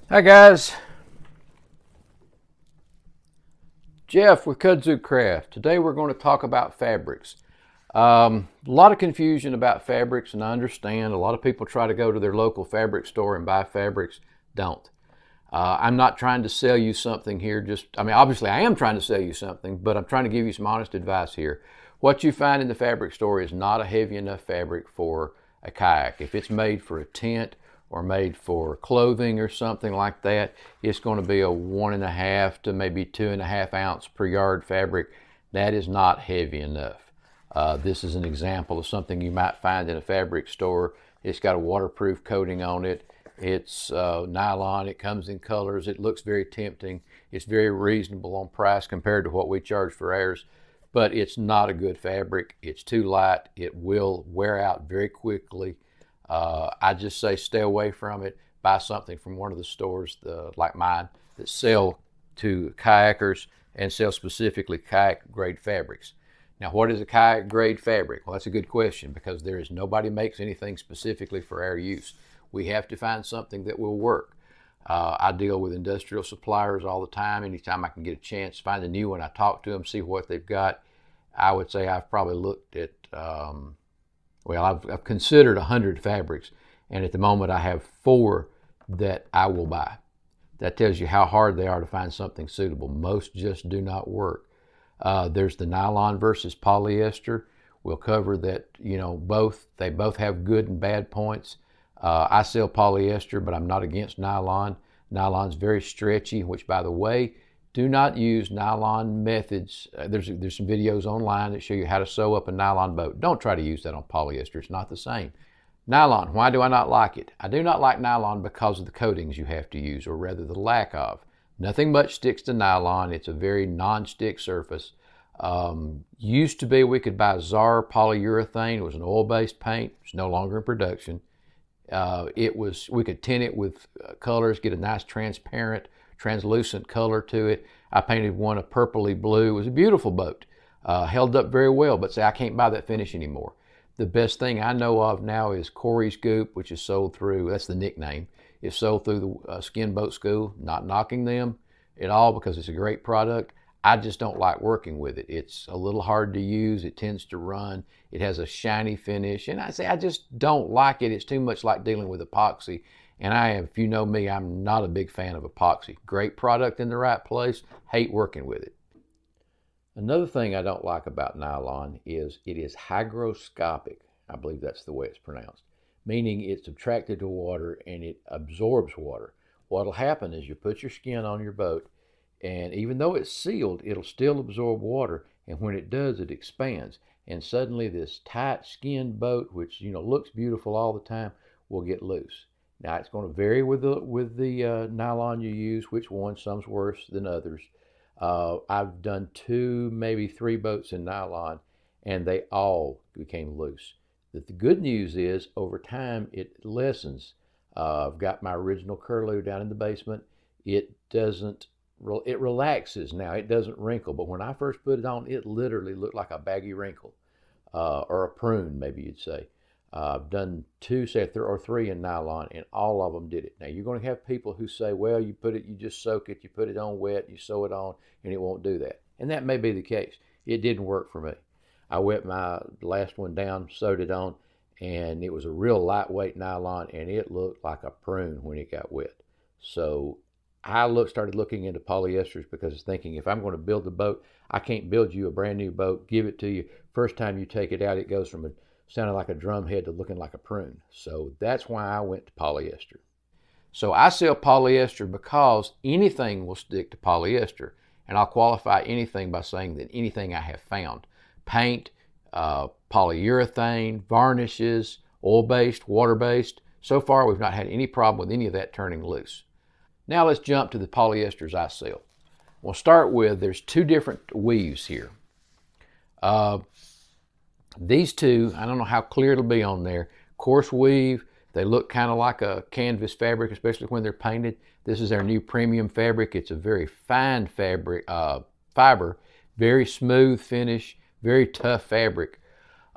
Hi guys, Jeff with Kudzu Craft. Today we're going to talk about fabrics. A lot of confusion about fabrics, and I understand a lot of people try to go to their local fabric store and buy fabrics. Don't. I'm not trying to sell you something here. Obviously I am trying to sell you something, but I'm trying to give you some honest advice here. What you find in the fabric store is not a heavy enough fabric for a kayak. If it's made for a tent or made for clothing or something like that, it's going to be a 1.5 to maybe 2.5 ounce per yard fabric. That is not heavy enough. This is an example of something you might find in a fabric store. It's got a waterproof coating on it. It's nylon. It comes in colors. It looks very tempting. It's very reasonable on price compared to what we charge for ours, but it's not a good fabric. It's too light. It will wear out very quickly. I just say stay away from it. Buy something from one of the stores like mine that sell to kayakers and sell specifically kayak grade fabrics. Now, what is a kayak grade fabric? Well, that's a good question because nobody makes anything specifically for our use. We have to find something that will work. I deal with industrial suppliers all the time. Anytime I can get a chance, find a new one, I talk to them, see what they've got. I would say I've probably looked at I've considered 100 fabrics, and at the moment I have 4 that I will buy. That tells you how hard they are to find something suitable. Most just do not work. There's the nylon versus polyester. We'll cover that. They both have good and bad points. I sell polyester, but I'm not against nylon. Nylon's very stretchy, which, by the way, do not use nylon methods. There's some videos online that show you how to sew up a nylon boat. Don't try to use that on polyester. It's not the same. Nylon, why do I not like it? I do not like nylon because of the coatings you have to use, or rather the lack of. Nothing much sticks to nylon. It's a very non-stick surface. Used to be we could buy Czar polyurethane. It was an oil-based paint. It's no longer in production. We could tint it with colors, get a nice translucent color to it. I painted one a purpley blue. It was a beautiful boat. Held up very well, but say I can't buy that finish anymore. The best thing I know of now is Corey's Goop, which is sold through, that's the nickname, it's sold through the Skin Boat School. Not knocking them at all because it's a great product. I just don't like working with it. It's a little hard to use. It tends to run. It has a shiny finish. And I just don't like it. It's too much like dealing with epoxy. And if you know me, I'm not a big fan of epoxy. Great product in the right place. Hate working with it. Another thing I don't like about nylon is it is hygroscopic. I believe that's the way it's pronounced, meaning it's attracted to water and it absorbs water. What'll happen is you put your skin on your boat, and even though it's sealed, it'll still absorb water, and when it does, it expands. And suddenly this tight skinned boat, which looks beautiful all the time, will get loose. Now it's going to vary with the nylon you use, which one, some's worse than others. I've done 2, maybe 3 boats in nylon, and they all became loose. The good news is over time it lessens. I've got my original curlew down in the basement. It relaxes now. It doesn't wrinkle, but when I first put it on, it literally looked like a baggy wrinkle, or a prune, maybe you'd say. I've done 2, say, or 3 in nylon, and all of them did it. Now, you're going to have people who say, well, you just soak it, you put it on wet, you sew it on, and it won't do that. And that may be the case. It didn't work for me. I wet my last one down, sewed it on, and it was a real lightweight nylon, and it looked like a prune when it got wet. So I started looking into polyesters because I was thinking, if I'm going to build a boat, I can't build you a brand new boat, give it to you. First time you take it out, it goes from sounding like a drum head to looking like a prune. So that's why I went to polyester. So I sell polyester because anything will stick to polyester. And I'll qualify anything by saying that anything I have found. Paint, polyurethane, varnishes, oil-based, water-based. So far, we've not had any problem with any of that turning loose. Now let's jump to the polyesters I sell. We'll start with, there's 2 different weaves here. These 2, I don't know how clear it'll be on there. Coarse weave, they look kind of like a canvas fabric, especially when they're painted. This is our new premium fabric. It's a very fine fiber, very smooth finish, very tough fabric.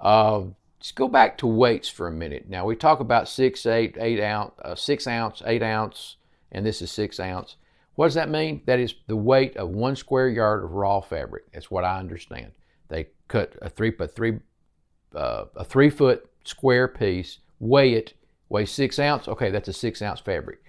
Let's go back to weights for a minute. Now we talk about 6 ounce, 8 ounce, and this is 6 ounce. What does that mean? That is the weight of 1 square yard of raw fabric. That's what I understand. They cut a 3-foot square piece, weigh 6 ounce. Okay, that's a 6 ounce fabric.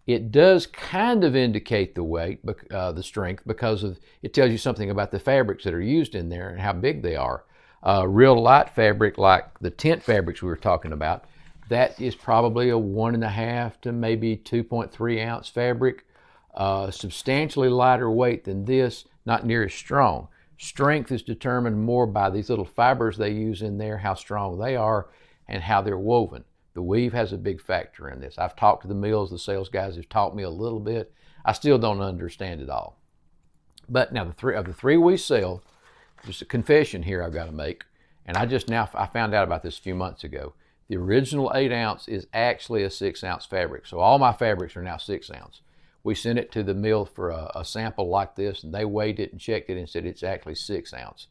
It does kind of indicate the weight, the strength, because it tells you something about the fabrics that are used in there and how big they are. Real light fabric like the tent fabrics we were talking about, that is probably a 1.5 to maybe 2.3 ounce fabric. Substantially lighter weight than this, not near as strong. Strength is determined more by these little fibers they use in there, how strong they are, and how they're woven. The weave has a big factor in this. I've talked to the mills, the sales guys have taught me a little bit. I still don't understand it all. But now of the three we sell, just a confession here I've got to make, and I found out about this a few months ago. The original 8 ounce is actually a 6 ounce fabric. So all my fabrics are now 6 ounce. We sent it to the mill for a sample like this, and they weighed it and checked it and said it's actually 6 ounce.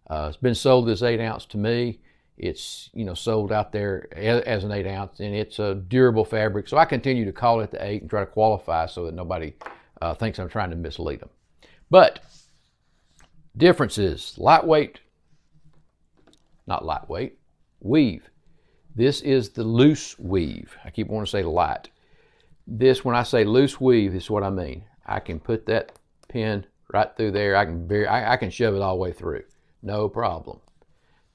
It's been sold as 8 ounce to me. It's sold out there as an 8 ounce, and it's a durable fabric. So I continue to call it the 8 and try to qualify so that nobody thinks I'm trying to mislead them. But difference is lightweight, not lightweight, weave. This is the loose weave. I keep wanting to say light. This, when I say loose weave, this is what I mean. I can put that pin right through there. I can shove it all the way through. No problem.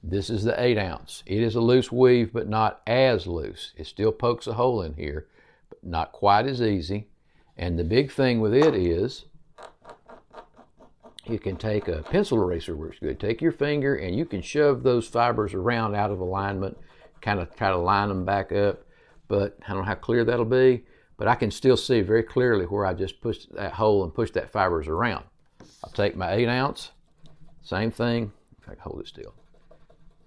This is the 8 ounce. It is a loose weave, but not as loose. It still pokes a hole in here, but not quite as easy. And the big thing with it is you can take a pencil eraser, works good. Take your finger and you can shove those fibers around out of alignment, kind of try to line them back up. But I don't know how clear that'll be, but I can still see very clearly where I just pushed that hole and pushed that fibers around. I'll take my 8 ounce, same thing, if I can hold it still.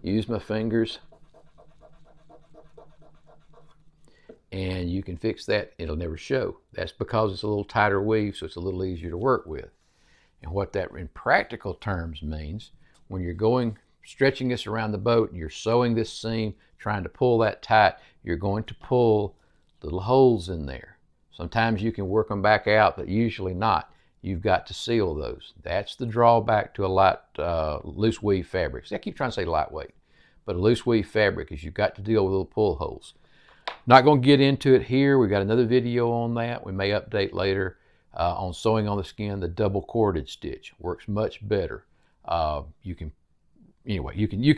Use my fingers, and you can fix that. It'll never show. That's because it's a little tighter weave, so it's a little easier to work with. And what that in practical terms means, when you're stretching this around the boat and you're sewing this seam, trying to pull that tight, you're going to pull little holes in there. Sometimes you can work them back out, but usually not. You've got to seal those. That's the drawback to a light, loose weave fabric. See, I keep trying to say lightweight, but a loose weave fabric is you've got to deal with little pull holes. Not going to get into it here. We've got another video on that. We may update later on sewing on the skin. The double corded stitch works much better. You can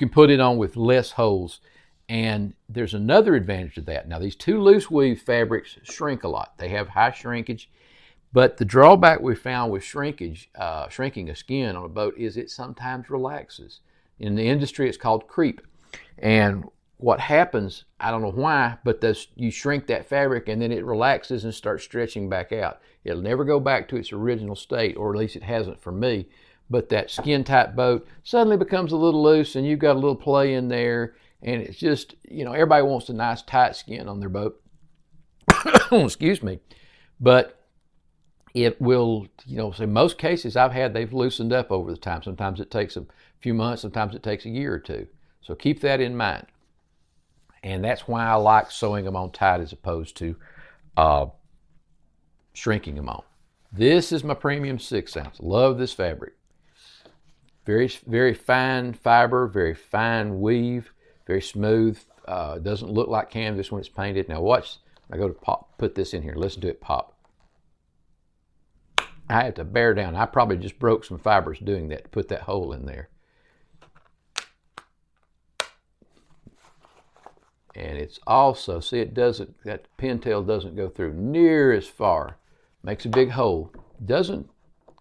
put it on with less holes. And there's another advantage to that. Now, these two loose weave fabrics shrink a lot. They have high shrinkage. But the drawback we found with shrinking a skin on a boat is it sometimes relaxes. In the industry, it's called creep. And what happens, I don't know why, but you shrink that fabric and then it relaxes and starts stretching back out. It'll never go back to its original state, or at least it hasn't for me. But that skin-tight boat suddenly becomes a little loose and you've got a little play in there. And it's just, everybody wants a nice tight skin on their boat. Excuse me. But it will, in most cases they've loosened up over the time. Sometimes it takes a few months, sometimes it takes a year or two. So keep that in mind. And that's why I like sewing them on tight as opposed to shrinking them on. This is my premium 6 ounce. Love this fabric. Very, very fine fiber, very fine weave, very smooth. Doesn't look like canvas when it's painted. Now watch, I go to put this in here. Listen to it pop. I had to bear down. I probably just broke some fibers doing that to put that hole in there. And it's also, see, that pintail doesn't go through near as far. Makes a big hole. Doesn't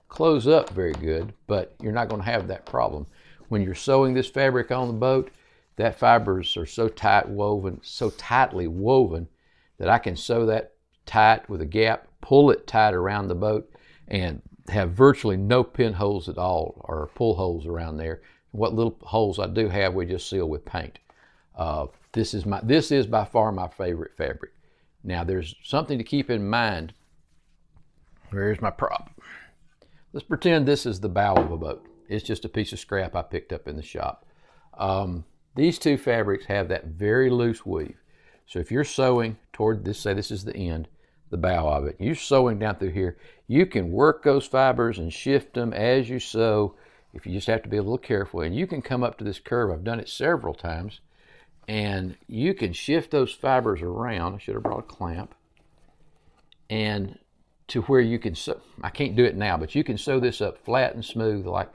close up very good, but you're not going to have that problem. When you're sewing this fabric on the boat, that fibers are so tightly woven that I can sew that tight with a gap, pull it tight around the boat, and have virtually no pinholes at all or pull holes around there. What little holes I do have, we just seal with paint. This is by far my favorite fabric. Now there's something to keep in mind. Where's my prop? Let's pretend this is the bow of a boat. It's just a piece of scrap I picked up in the shop. These two fabrics have that very loose weave. So if you're sewing toward this, say this is the end, the bow of it. You're sewing down through here. You can work those fibers and shift them as you sew. If you just have to be a little careful, and you can come up to this curve. I've done it several times, and you can shift those fibers around. I should have brought a clamp, and to where you can sew. I can't do it now, but you can sew this up flat and smooth like.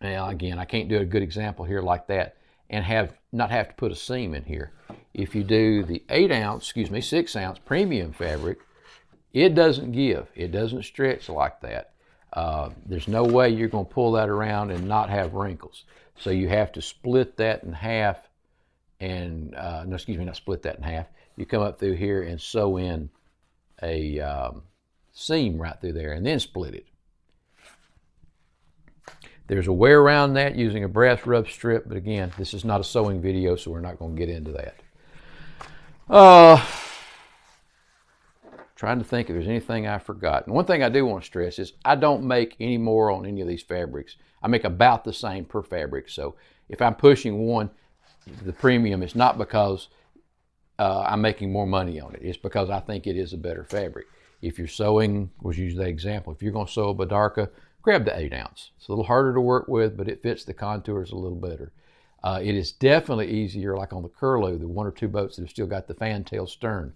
Well, again, I can't do a good example here like that and not have to put a seam in here. If you do the 6 ounce premium fabric, it doesn't give. It doesn't stretch like that. There's no way you're going to pull that around and not have wrinkles. So you have to split that in half and, no, excuse me, not split that in half. You come up through here and sew in a seam right through there and then split it. There's a way around that using a brass rub strip, but again, this is not a sewing video, so we're not going to get into that. Trying to think if there's anything I've forgotten. One thing I do want to stress is I don't make any more on any of these fabrics. I make about the same per fabric. So if I'm pushing one, the premium, it's not because I'm making more money on it. It's because I think it is a better fabric. If you're sewing, we'll use that example. If you're going to sew a Badarka, grab the 8 ounce. It's a little harder to work with, but it fits the contours a little better. It is definitely easier, like on the Curlew, the 1 or 2 boats that have still got the fantail stern.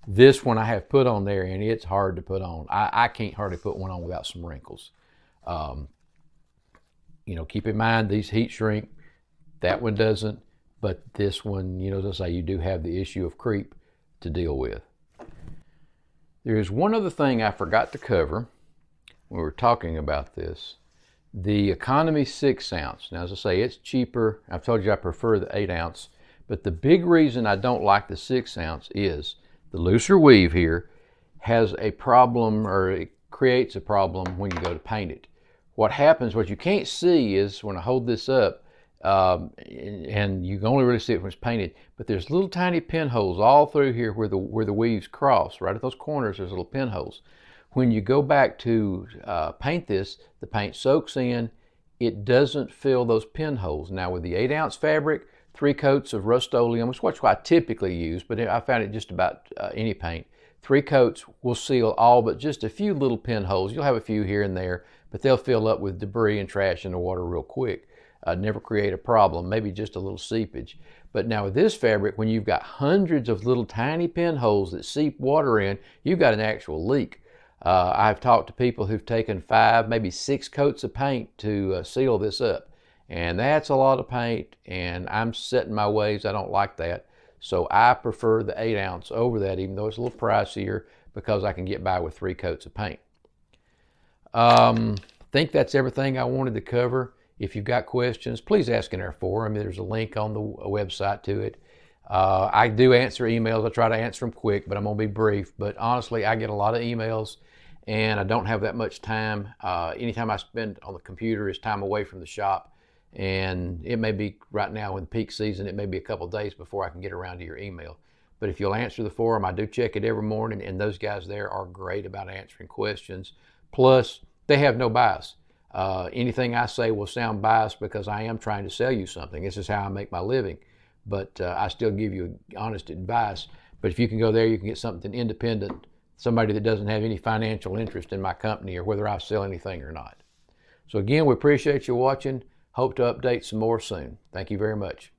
This one I have put on there, and it's hard to put on. I can't hardly put one on without some wrinkles. You know, keep in mind these heat shrink. That one doesn't, but this one, you know, as I say, you do have the issue of creep to deal with. There is one other thing I forgot to cover when we were talking about this. The economy 6 ounce. Now, as I say, it's cheaper. I've told you I prefer the 8 ounce, but the big reason I don't like the 6 ounce is the looser weave here has a problem, or it creates a problem when you go to paint it. What happens, what you can't see is when I hold this up, and you can only really see it when it's painted, but there's little tiny pinholes all through here where the weaves cross. Right at those corners, there's little pinholes. When you go back to paint this, the paint soaks in. It doesn't fill those pinholes. Now with the 8 ounce fabric, 3 coats of Rust-Oleum, which is what I typically use, but I found it just about any paint. 3 coats will seal all but just a few little pinholes. You'll have a few here and there, but they'll fill up with debris and trash in the water real quick. Never create a problem, maybe just a little seepage. But now with this fabric, when you've got hundreds of little tiny pinholes that seep water in, you've got an actual leak. I've talked to people who've taken 5, maybe 6 coats of paint to seal this up. And that's a lot of paint, and I'm set in my ways. I don't like that. So I prefer the 8 ounce over that, even though it's a little pricier, because I can get by with 3 coats of paint. I think that's everything I wanted to cover. If you've got questions, please ask in our forum. There's a link on the website to it. I do answer emails. I try to answer them quick, but I'm going to be brief. But honestly, I get a lot of emails, and I don't have that much time. Anytime I spend on the computer is time away from the shop. And it may be right now in peak season, it may be a couple of days before I can get around to your email. But if you'll answer the forum, I do check it every morning, and those guys there are great about answering questions. Plus, they have no bias. Anything I say will sound biased because I am trying to sell you something. This is how I make my living. But I still give you honest advice. But if you can go there, you can get something independent, somebody that doesn't have any financial interest in my company or whether I sell anything or not. So again, we appreciate you watching. Hope to update some more soon. Thank you very much.